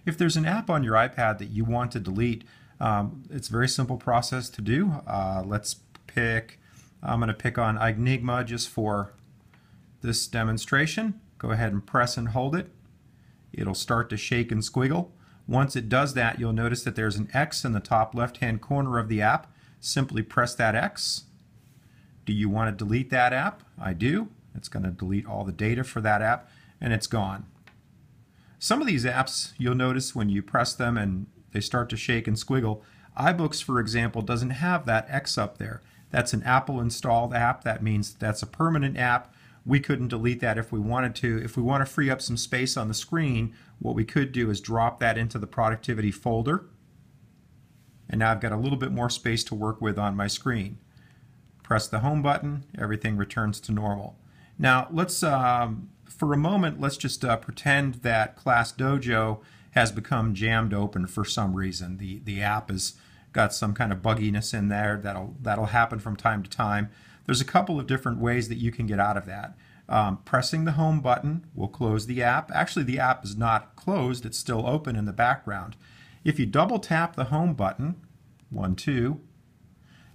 If there's an app on your iPad that you want to delete, it's a very simple process to do. Let's pick, I'm going to pick on Enigma just for this demonstration. Go ahead and press and hold it. It'll start to shake and squiggle. Once it does that, you'll notice that there's an X in the top left-hand corner of the app. Simply press that X. Do you want to delete that app? I do. It's going to delete all the data for that app, and it's gone. Some of these apps, you'll notice when you press them and they start to shake and squiggle. iBooks, for example, doesn't have that X up there. That's an Apple installed app. That means that's a permanent app. We couldn't delete that if we wanted to. If we want to free up some space on the screen, what we could do is drop that into the productivity folder. And now I've got a little bit more space to work with on my screen. Press the home button, everything returns to normal. Now let's, for a moment, let's just pretend that ClassDojo has become jammed open for some reason. The app has got some kind of bugginess in there. That'll happen from time to time. There's a couple of different ways that you can get out of that. Pressing the home button will close the app. Actually, the app is not closed, it's still open in the background. If you double tap the home button, 1, 2,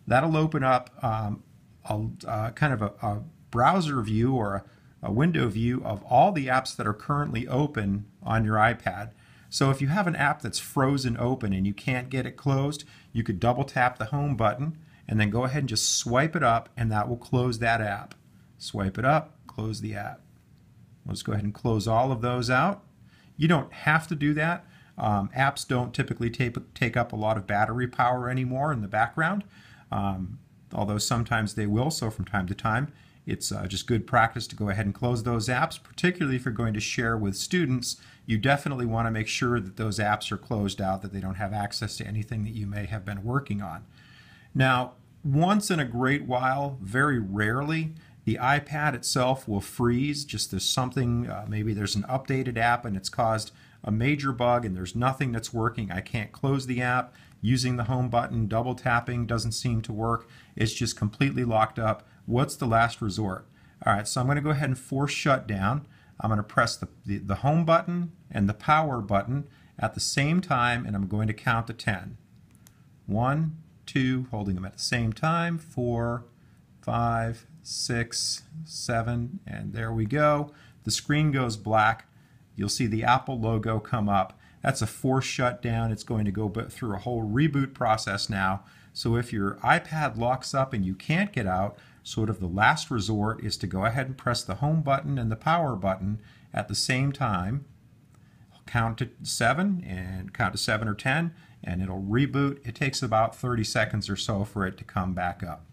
that'll open up kind of a browser view or a window view of all the apps that are currently open on your iPad. So if you have an app that's frozen open and you can't get it closed, you could double tap the home button and then go ahead and just swipe it up, and that will close that app. Swipe it up, close the app. Let's go ahead and close all of those out. You don't have to do that. Apps don't typically take up a lot of battery power anymore in the background, although sometimes they will, so from time to time it's just good practice to go ahead and close those apps, particularly if you're going to share with students. You definitely want to make sure that those apps are closed out, that they don't have access to anything that you may have been working on. Now, once in a great while, very rarely, the iPad itself will freeze. Just there's something, maybe there's an updated app and it's caused a major bug and there's nothing that's working. I can't close the app. Using the home button, double tapping doesn't seem to work. It's just completely locked up. What's the last resort? All right, so I'm going to go ahead and force shutdown. I'm going to press the home button and the power button at the same time, and I'm going to count to 10. 1, 2, holding them at the same time, 4, 5, 6, 7, and there we go. The screen goes black. You'll see the Apple logo come up. That's a forced shutdown. It's going to go through a whole reboot process now. So if your iPad locks up and you can't get out, sort of the last resort is to go ahead and press the home button and the power button at the same time. Count to 7 and count to 7 or 10 and it'll reboot. It takes about 30 seconds or so for it to come back up.